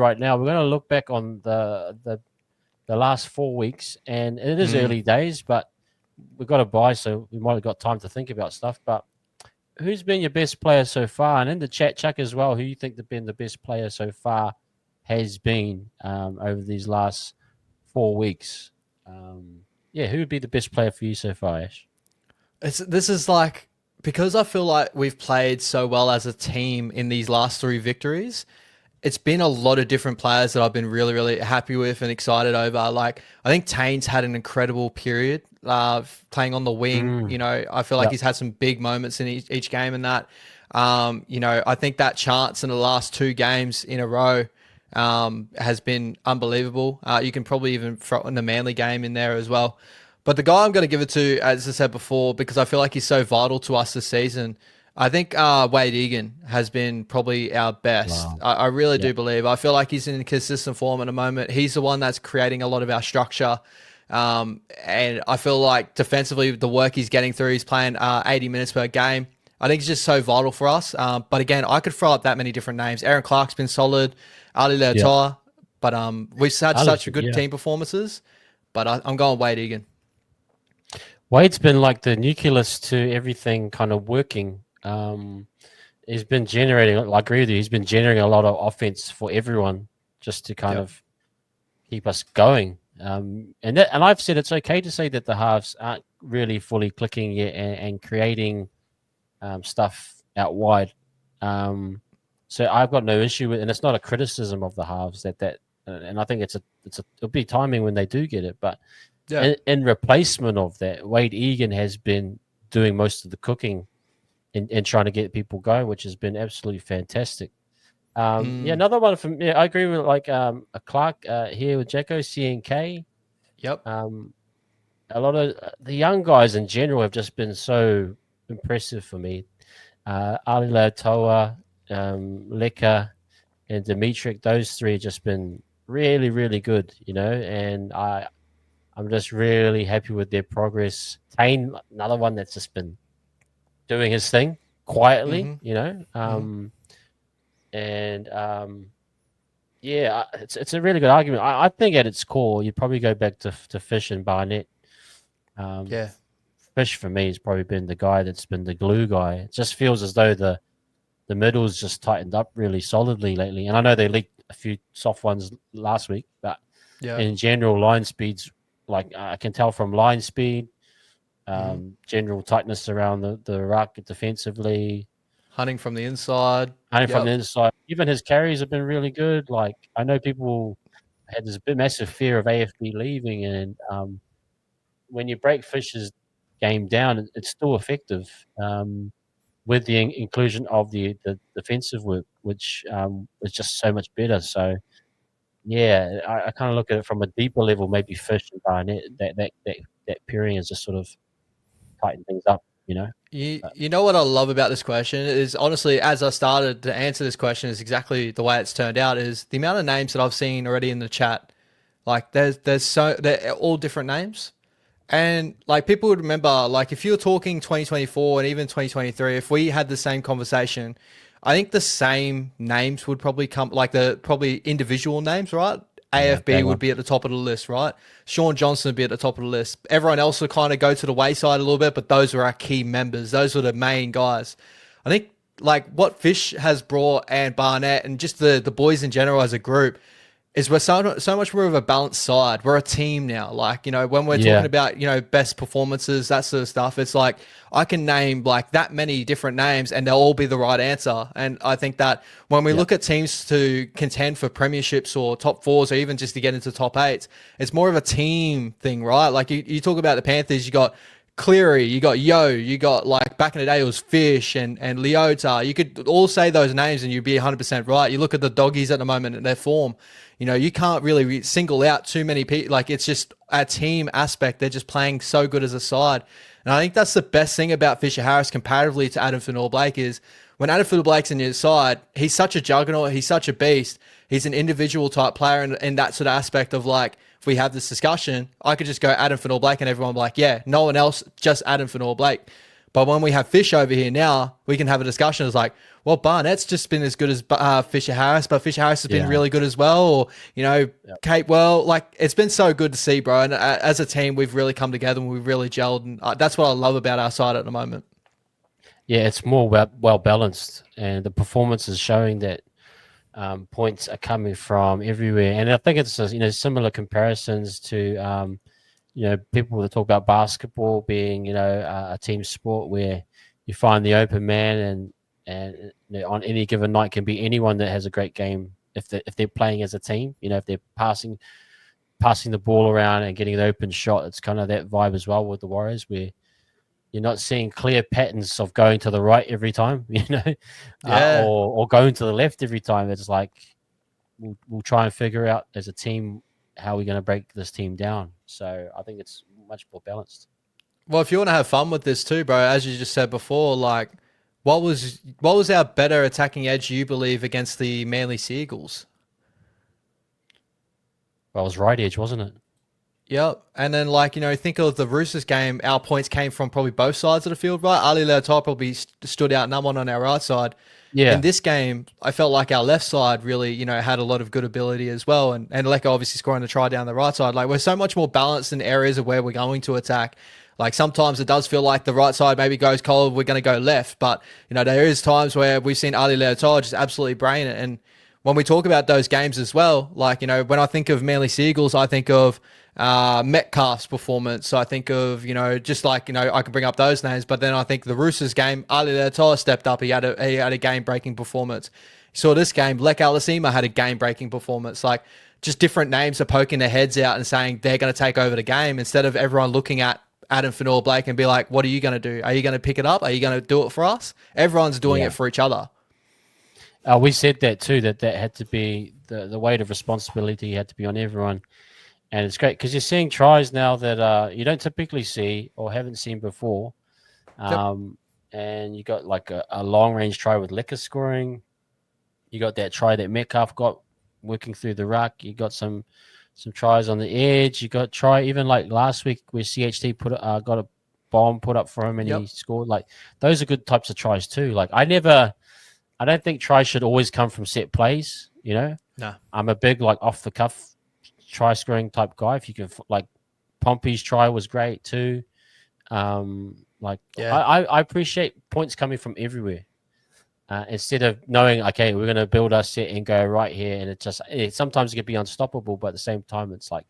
right now. We're going to look back on the last 4 weeks, and it is Mm. early days, but we've got to buy, so we might have got time to think about stuff. But who's been your best player so far? And in the chat, Chuck, as well, who you think has been the best player so far has been over these last 4 weeks? Yeah, who would be the best player for you so far, Ash? This is like, because I feel like we've played so well as a team in these last three victories. It's been a lot of different players that I've been really, really happy with and excited over. Like, I think Tane's had an incredible period playing on the wing. Mm, You know, I feel like yep. he's had some big moments in each game and that. You know, I think that chance in the last two games in a row has been unbelievable. You can probably even throw in the Manly game in there as well. But the guy I'm going to give it to, as I said before, because I feel like he's so vital to us this season, I think Wade Egan has been probably our best. Wow. I really Yep. do believe. I feel like he's in consistent form at the moment. He's the one that's creating a lot of our structure. And I feel like defensively, the work he's getting through, he's playing 80 minutes per game. I think he's just so vital for us. But again, I could throw up that many different names. Erin Clark's been solid. Ali Yep. Leotoa. But we've had Alice, such a good yeah. team performances. But I'm going Wade Egan. Wade's been like the nucleus to everything kind of working. He's been generating, I agree with you, he's been generating a lot of offense for everyone just to kind Yep. of keep us going. And I've said it's okay to say that the halves aren't really fully clicking yet and creating stuff out wide. So I've got no issue with, and it's not a criticism of the halves and I think it'll be timing when they do get it. But Yeah. in replacement of that, Wade Egan has been doing most of the cooking and trying to get people going, which has been absolutely fantastic. Yeah, Mm. another one from, yeah, I agree with like a Clark here with Jacko CNK. Yep. A lot of the young guys in general have just been so impressive for me. Ali Toa, Leka, and Dimitrik, those three have just been really, really good, and I'm just really happy with their progress. Tane, another one that's just been doing his thing quietly, Mm-hmm. Mm-hmm. and yeah, it's a really good argument. I think at its core, you'd probably go back to Fish and Barnett. Um, Yeah. Fish for me has probably been the guy that's been the glue guy. It just feels as though the middle's just tightened up really solidly lately. And I know they leaked a few soft ones last week, but Yeah. in general, line speeds, like I can tell from line speed, Mm-hmm. general tightness around the ruck defensively, Hunting from the inside. hunting from the Yep. inside. Even his carries have been really good. Like I know people had this big massive fear of AFB leaving, and when you break Fish's game down, it's still effective with the inclusion of the defensive work, which is just so much better. So yeah, I kind of look at it from a deeper level. Maybe Fish and Barnett, that pairing has just sort of tightened things up. But, You know what I love about this question is, honestly, as I started to answer this question, is exactly the way it's turned out. Is the amount of names that I've seen already in the chat. Like they're all different names. And like people would remember, like if you were talking 2024 and even 2023, if we had the same conversation, I think the same names would probably come, like the probably individual names, right? yeah, AFB bang would on. be at the top of the list, right? Sean Johnson would be at the top of the list. Everyone else would kind of go to the wayside a little bit, but those were our key members. Those were the main guys. I think like what Fish has brought and Barnett and just the boys in general as a group is we're so much more of a balanced side. We're a team now. Like, you know, when we're talking Yeah, about, you know, best performances, that sort of stuff, it's like I can name like that many different names and they'll all be the right answer. And I think that when we yeah, look at teams to contend for premierships or top fours or even just to get into top eights, it's more of a team thing, right? Like you talk about the Panthers, you got Cleary, you got Yo, you got like back in the day it was Fish and Leota. You could all say those names and you'd be 100% right. You look at the doggies at the moment and their form. You know, you can't really single out too many people. Like it's just a team aspect. They're just playing so good as a side. And I think that's the best thing about Fisher Harris comparatively to Adam Fanor-Blake is when Adam Fanor-Blake's in your side, he's such a juggernaut. He's such a beast. He's an individual type player in that sort of aspect of like, if we have this discussion, I could just go Adam Fanor-Blake and everyone will be like, yeah, no one else, just Adam Fanor-Blake. But when we have Fish over here now, we can have a discussion. It's like, well, Barnett's just been as good as Fisher Harris, but Fisher Harris has been Yeah. really good as well. Or, Yep. Kate, well, like it's been so good to see, bro. And as a team, we've really come together and we've really gelled. And that's what I love about our side at the moment. Yeah, it's more well balanced, and the performance is showing that points are coming from everywhere. And I think it's similar comparisons to people that talk about basketball being a team sport where you find the open man, and on any given night can be anyone that has a great game if they're playing as a team. If they're passing the ball around and getting an open shot, it's kind of that vibe as well with the Warriors where you're not seeing clear patterns of going to the right every time, Yeah. or going to the left every time. It's like we'll try and figure out as a team how we're going to break this team down. So I think it's much more balanced. Well, if you want to have fun with this too, bro, as you just said before, like, what was our better attacking edge you believe against the Manly Seagulls? Well, it was right edge, wasn't it? Yep. And then, like, think of the Roosters game. Our points came from probably both sides of the field, right? Ali Leotar probably stood out number one on our right side. In Yeah, this game, I felt like our left side really, had a lot of good ability as well. And Leko obviously scoring the try down the right side. Like, we're so much more balanced in areas of where we're going to attack. Like, sometimes it does feel like the right side maybe goes cold, we're going to go left. But, there is times where we've seen Ali Leotar just absolutely brain it. And when we talk about those games as well, like, when I think of Manly Seagulls, I think of Metcalf's performance. I think of, just like, I can bring up those names, but then I think the Roosters game, Ali Leotar stepped up. He had a game-breaking performance. So this game, Lek Alasima had a game-breaking performance. Like, just different names are poking their heads out and saying they're going to take over the game instead of everyone looking at Adam Fanor-Blake and be like, what are you going to do? Are you going to pick it up? Are you going to do it for us? Everyone's doing yeah. it for each other. We said that too. That had to be the weight of responsibility had to be on everyone. And it's great because you're seeing tries now that you don't typically see or haven't seen before. Yep. And you got like a long range try with Liquor scoring. You got that try that Metcalf got working through the ruck. You got some tries on the edge. You got try even like last week where CHT got a bomb put up for him and Yep. he scored. Like those are good types of tries too. Like I don't think tries should always come from set plays. No. I'm a big like off the cuff try scoring type guy. If you can, like Pompey's try was great too. Like Yeah. I appreciate points coming from everywhere. Instead of knowing, okay, we're going to build our set and go right here, and sometimes it can be unstoppable, but at the same time, it's like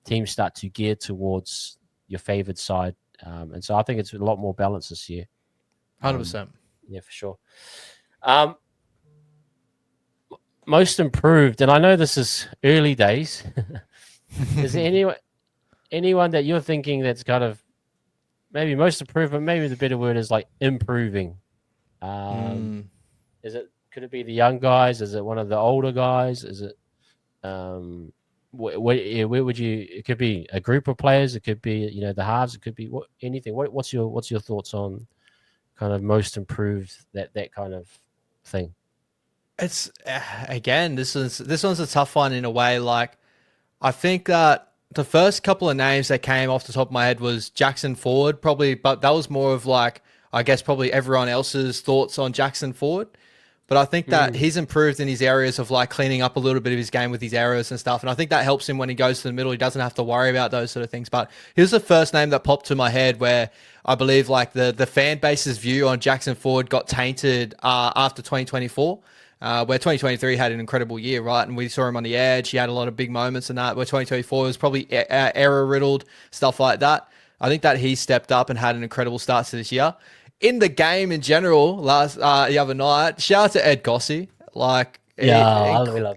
teams start to gear towards your favored side, and so I think it's a lot more balanced this year. 100%. Yeah, for sure. Most improved, and I know this is early days. Is there anyone that you're thinking that's kind of maybe most improved, but maybe the better word is like improving? Could it be the young guys? Is it one of the older guys? Is it where would you? It could be a group of players. It could be the halves. It could be anything. What's your thoughts on kind of most improved that kind of thing? It's again, this one's a tough one in a way. Like, I think that the first couple of names that came off the top of my head was Jackson Ford, probably, but that was more of like, I guess probably everyone else's thoughts on Jackson Ford. But I think that he's improved in his areas of like cleaning up a little bit of his game with his errors and stuff. And I think that helps him when he goes to the middle. He doesn't have to worry about those sort of things. But here's the first name that popped to my head where I believe like the fan base's view on Jackson Ford got tainted after 2024. Where 2023 had an incredible year, right? And we saw him on the edge. He had a lot of big moments in that. Where 2024 was probably error riddled, stuff like that. I think that he stepped up and had an incredible start to this year. In the game in general, the other night, shout out to Ed Gossie. Like, Yeah, we love.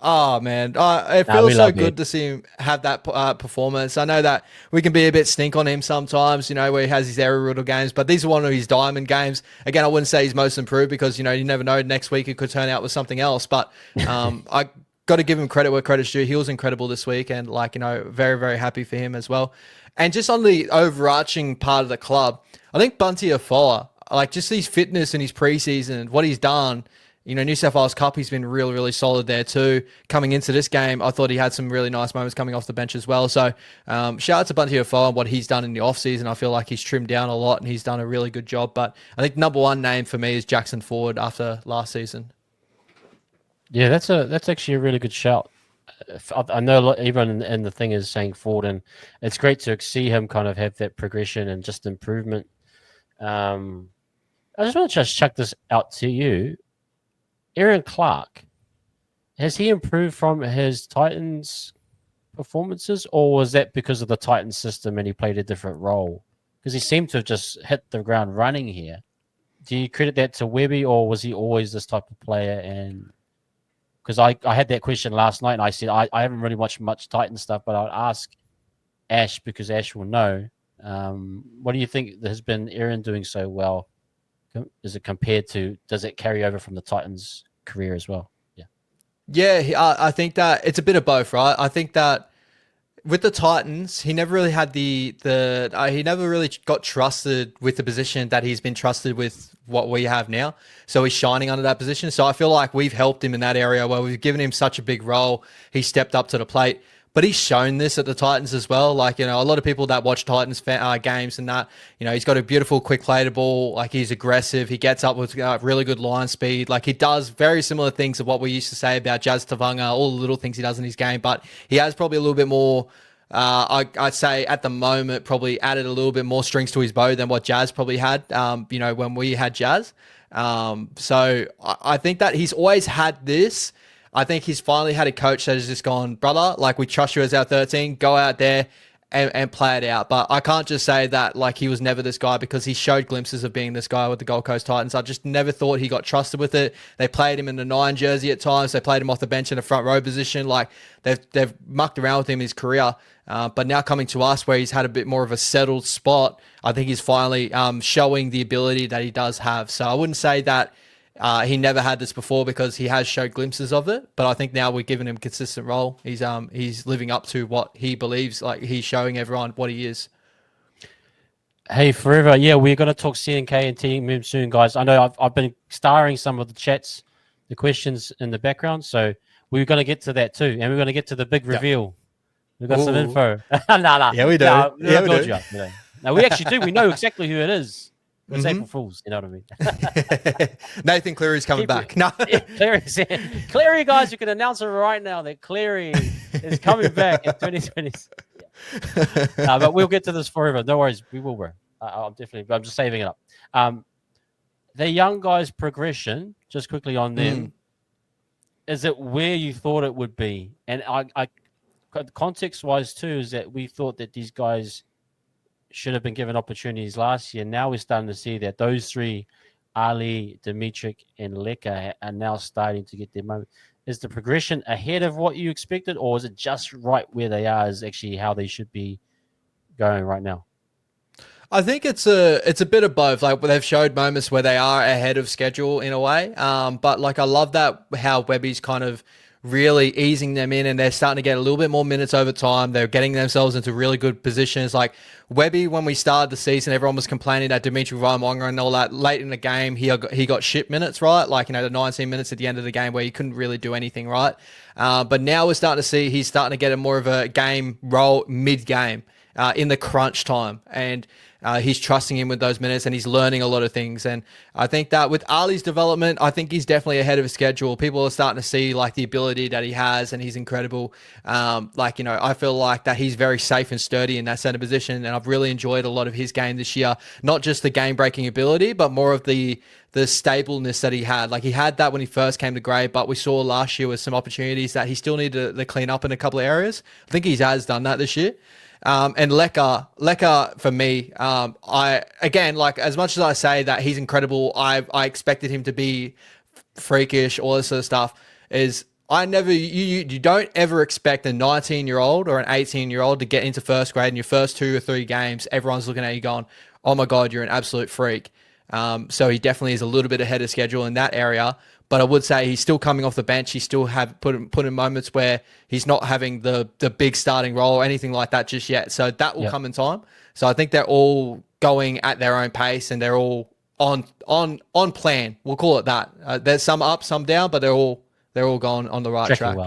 oh man, it Nah, feels we so love good it. to see him have that performance. I know that we can be a bit stink on him sometimes, where he has his error riddle games, but these are one of his diamond games. Again, I wouldn't say he's most improved because you never know. Next week it could turn out with something else. But I got to give him credit where credit's due. He was incredible this week, and very very happy for him as well. And just on the overarching part of the club, I think Bunty Afoa, like just his fitness and his preseason, what he's done, New South Wales Cup, he's been really, really solid there too. Coming into this game, I thought he had some really nice moments coming off the bench as well. So shout out to Bunty Afoe on what he's done in the offseason. I feel like he's trimmed down a lot and he's done a really good job. But I think number one name for me is Jackson Ford after last season. Yeah, that's actually a really good shout. I know everyone in the thing is saying Ford, and it's great to see him kind of have that progression and just improvement. I just want to just check this out to you. Erin Clark, has he improved from his Titans performances, or was that because of the Titans system and he played a different role? Because he seemed to have just hit the ground running here. Do you credit that to Webby, or was he always this type of player? And because I had that question last night, and I said I haven't really watched much Titan stuff, but I'll ask Ash because Ash will know. What do you think has been Erin doing so well? Is it compared to, does it carry over from the Titans' career as well? Yeah. Yeah, I think that it's a bit of both, right? I think that with the Titans, he never really had he never really got trusted with the position that he's been trusted with what we have now. So he's shining under that position. So I feel like we've helped him in that area where we've given him such a big role. He stepped up to the plate. But he's shown this at the Titans as well. Like, a lot of people that watch Titans games and that, he's got a beautiful, quick play to ball. Like, he's aggressive. He gets up with really good line speed. Like, he does very similar things to what we used to say about Jazz Tavanga, all the little things he does in his game. But he has probably a little bit more, I'd say at the moment, probably added a little bit more strings to his bow than what Jazz probably had, when we had Jazz. So I think that he's always had this. I think he's finally had a coach that has just gone, brother, like we trust you as our 13, go out there and play it out. But I can't just say that like he was never this guy, because he showed glimpses of being this guy with the Gold Coast Titans. I just never thought he got trusted with it. They played him in the 9 jersey at times. They played him off the bench in a front row position. Like they've mucked around with him in his career. But now coming to us where he's had a bit more of a settled spot, I think he's finally showing the ability that he does have. So I wouldn't say that he never had this before, because he has showed glimpses of it. But I think now we're giving him a consistent role. He's living up to what he believes. Like, he's showing everyone what he is. Hey, forever. Yeah, we're going to talk CNK and team soon, guys. I know I've been starring some of the chats, the questions in the background. So we're going to get to that too. And we're going to get to the big reveal. We've got some info. No. Yeah, we do. Yeah, we do. No, we actually do. We know exactly who it is. It's April Fools, you know what I mean? Nathan Cleary's coming back. No. Cleary, guys, you can announce it right now that Cleary is coming back in 2020. Yeah. But we'll get to this forever. No worries. We will, bro. I'm just saving it up. The young guys' progression, just quickly on them, is it where you thought it would be? And I context-wise too, is that we thought that these guys should have been given opportunities last year. Now we're starting to see that those three, Ali, Dimitrik, and Leka, are now starting to get their moment. Is the progression ahead of what you expected, or is it just right where they are is actually how they should be going right now? I think it's a bit of both. Like, they've showed moments where they are ahead of schedule in a way. But like, I love that how Webby's kind of really easing them in, and they're starting to get a little bit more minutes over time. They're getting themselves into really good positions. Like Webby, when we started the season, everyone was complaining that Dimitri Vaimonga and all that late in the game, he got shit minutes, right? Like, the 19 minutes at the end of the game where he couldn't really do anything, right? But now we're starting to see he's starting to get a more of a game role mid-game in the crunch time. And he's trusting him with those minutes, and he's learning a lot of things. And I think that with Ali's development, I think he's definitely ahead of his schedule. People are starting to see like the ability that he has, and he's incredible. I feel like that he's very safe and sturdy in that center position, and I've really enjoyed a lot of his game this year. Not just the game-breaking ability, but more of the stableness that he had. Like, he had that when he first came to grade, but we saw last year with some opportunities that he still needed to clean up in a couple of areas. I think he has done that this year. And Leka for me, as much as I say that he's incredible, I expected him to be freakish, all this sort of stuff. You don't ever expect a 19-year-old or an 18-year-old to get into first grade in your first 2 or 3 games. Everyone's looking at you going, "Oh my God, you're an absolute freak." So he definitely is a little bit ahead of schedule in that area. But I would say he's still coming off the bench. He still have put in moments where he's not having the big starting role or anything like that just yet. So that will come in time. So I think they're all going at their own pace, and they're all on plan. We'll call it that. There's some up, some down, but they're all going on the right Tracking track. well.